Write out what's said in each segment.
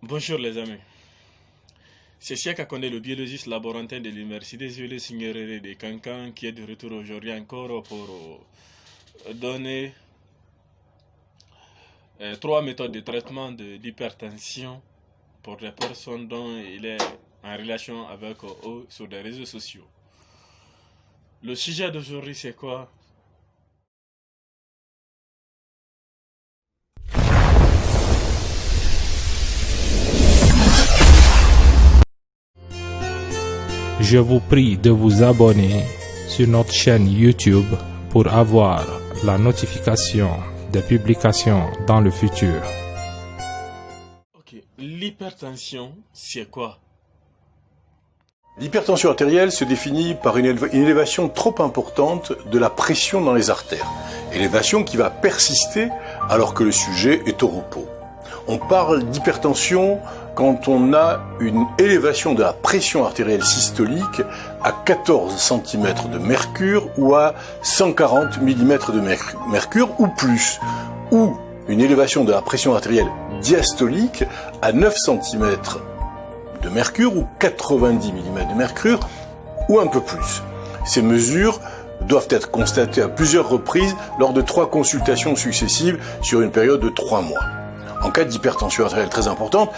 Bonjour les amis, c'est Siaka Kondé, le biologiste laborantin de l'université Jules Signorere de Cancan qui est de retour aujourd'hui encore pour donner trois méthodes de traitement de l'hypertension pour les personnes dont il est en relation avec eux sur les réseaux sociaux. Le sujet d'aujourd'hui c'est quoi? Je vous prie de vous abonner sur notre chaîne YouTube pour avoir la notification des publications dans le futur. Ok, l'hypertension c'est quoi? L'hypertension artérielle se définit par une élévation trop importante de la pression dans les artères. Élévation qui va persister alors que le sujet est au repos. On parle d'hypertension quand on a une élévation de la pression artérielle systolique à 14 cm de mercure ou à 140 mm de mercure ou plus, ou une élévation de la pression artérielle diastolique à 9 cm de mercure ou 90 mm de mercure ou un peu plus. Ces mesures doivent être constatées à plusieurs reprises lors de 3 consultations successives sur une période de 3 mois. En cas d'hypertension artérielle très importante,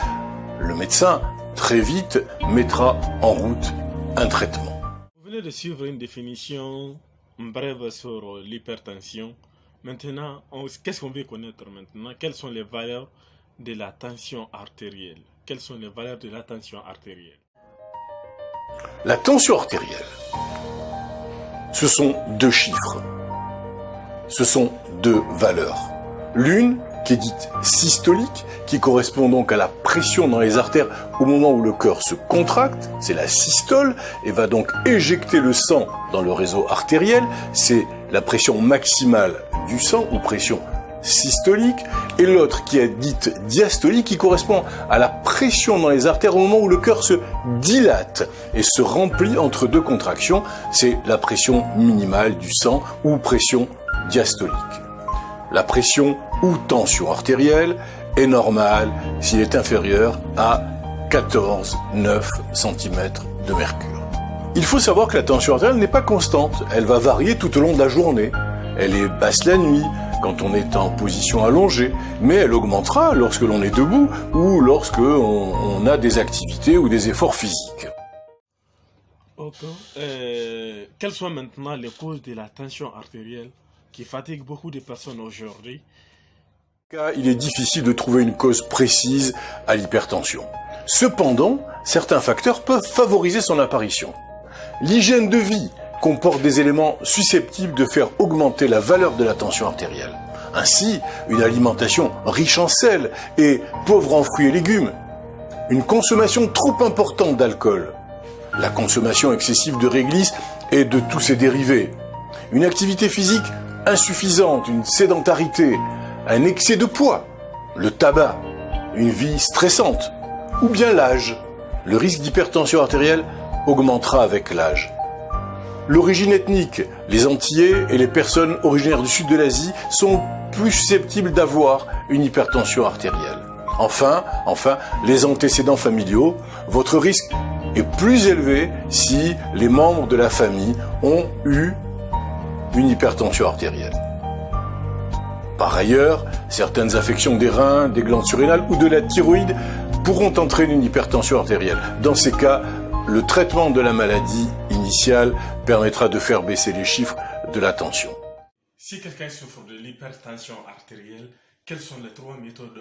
le médecin, très vite, mettra en route un traitement. Vous venez de suivre une définition brève sur l'hypertension. Maintenant, qu'est-ce qu'on veut connaître maintenant? Quelles sont les valeurs de la tension artérielle? Quelles sont les valeurs de la tension artérielle? La tension artérielle, ce sont 2 chiffres. Ce sont 2 valeurs. L'une qui est dite systolique, qui correspond donc à la pression dans les artères au moment où le cœur se contracte, c'est la systole, et va donc éjecter le sang dans le réseau artériel, c'est la pression maximale du sang, ou pression systolique, et l'autre qui est dite diastolique, qui correspond à la pression dans les artères au moment où le cœur se dilate et se remplit entre 2 contractions, c'est la pression minimale du sang, ou pression diastolique. La pression ou tension artérielle est normale s'il est inférieur à 14,9 cm de mercure. Il faut savoir que la tension artérielle n'est pas constante, elle va varier tout au long de la journée. Elle est basse la nuit, quand on est en position allongée, mais elle augmentera lorsque l'on est debout ou lorsque on a des activités ou des efforts physiques. Ok. Quelles sont maintenant les causes de la tension artérielle qui fatigue beaucoup de personnes aujourd'hui? Il est difficile de trouver une cause précise à l'hypertension. Cependant, certains facteurs peuvent favoriser son apparition. L'hygiène de vie comporte des éléments susceptibles de faire augmenter la valeur de la tension artérielle. Ainsi, une alimentation riche en sel et pauvre en fruits et légumes. Une consommation trop importante d'alcool. La consommation excessive de réglisse et de tous ses dérivés. Une activité physique insuffisante, une sédentarité, un excès de poids, le tabac, une vie stressante, ou bien l'âge. Le risque d'hypertension artérielle augmentera avec l'âge. L'origine ethnique, les Antillais et les personnes originaires du sud de l'Asie sont plus susceptibles d'avoir une hypertension artérielle. Enfin, les antécédents familiaux, votre risque est plus élevé si les membres de la famille ont eu une hypertension artérielle. Par ailleurs, certaines affections des reins, des glandes surrénales ou de la thyroïde pourront entraîner une hypertension artérielle. Dans ces cas, le traitement de la maladie initiale permettra de faire baisser les chiffres de la tension. Si quelqu'un souffre de l'hypertension artérielle, quelles sont les 3 méthodes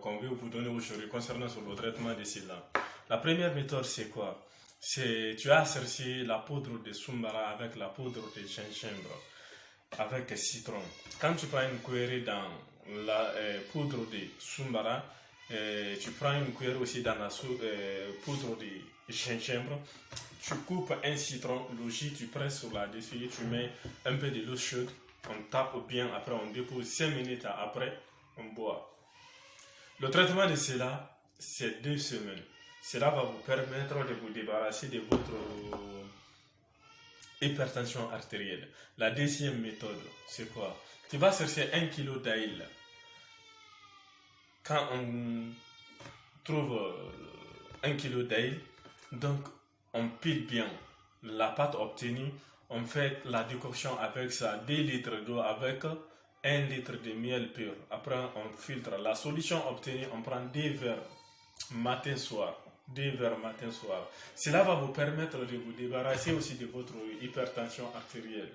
qu'on veut vous donner aujourd'hui concernant sur le traitement de cela? La première méthode, c'est quoi? Tu as associé la poudre de Sumbara avec la poudre de gingembre, avec citron. Quand tu prends une cuillerée dans la poudre de Sumbara, tu prends une cuillerée aussi dans la poudre de gingembre, tu coupes un citron, le jus, tu presses sur la dessus, tu mets un peu de l'eau chaude, on tape bien, après on dépose 5 minutes après, on boit. Le traitement de cela, c'est 2 semaines. Cela va vous permettre de vous débarrasser de votre hypertension artérielle. La deuxième méthode, c'est quoi? Tu vas chercher 1 kg d'ail. Quand on trouves 1 kg d'ail, donc on pile bien la pâte obtenue, on fait la décoction avec ça, 2 litres d'eau avec 1 litre de miel pur. Après on filtre la solution obtenue, on prend 2 verres matin-soir. 2 verres matin-soir. Cela va vous permettre de vous débarrasser aussi de votre hypertension artérielle,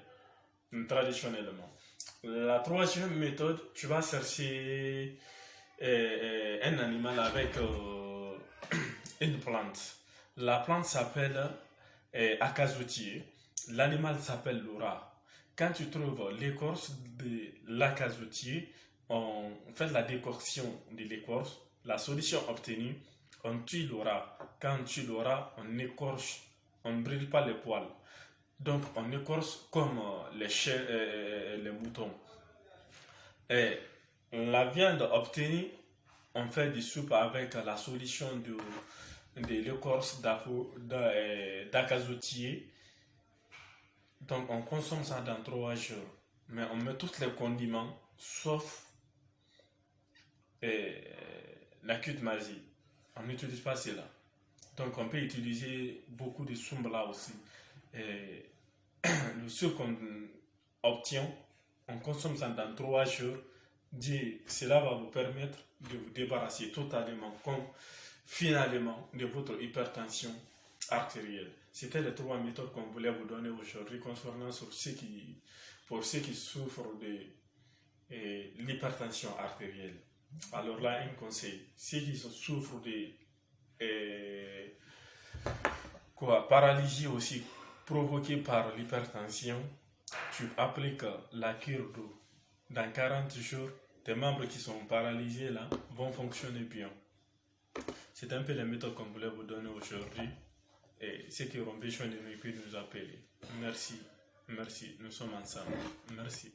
traditionnellement. La troisième méthode, tu vas chercher un animal avec une plante. La plante s'appelle acazottier. L'animal s'appelle l'ora. Quand tu trouves l'écorce de l'acazottier, on fait la décoction de l'écorce, la solution obtenue, on tue l'ora. Quand on tue l'ora, on écorche, on ne brûle pas les poils. Donc on écorce comme les moutons. Et la viande obtenue, on fait des soupes avec la solution de l'écorce d'acazottier. Donc on consomme ça dans 3 jours. Mais on met tous les condiments, sauf la cuite-magie. On n'utilise pas cela. Donc on peut utiliser beaucoup de sombla aussi. Le sucre qu'on obtient, on consomme ça dans 3 jours. Cela va vous permettre de vous débarrasser totalement, finalement, de votre hypertension artérielle. C'était les 3 méthodes qu'on voulait vous donner aujourd'hui concernant pour ceux qui souffrent de l'hypertension artérielle. Alors là, un conseil, ceux qui souffrent de paralysie aussi provoquée par l'hypertension, tu appliques la cure d'eau. Dans 40 jours, tes membres qui sont paralysés là vont fonctionner bien. C'est un peu les méthodes qu'on voulait vous donner aujourd'hui. Et ceux qui auront besoin de nous, ils peuvent nous appeler. Merci, nous sommes ensemble. Merci.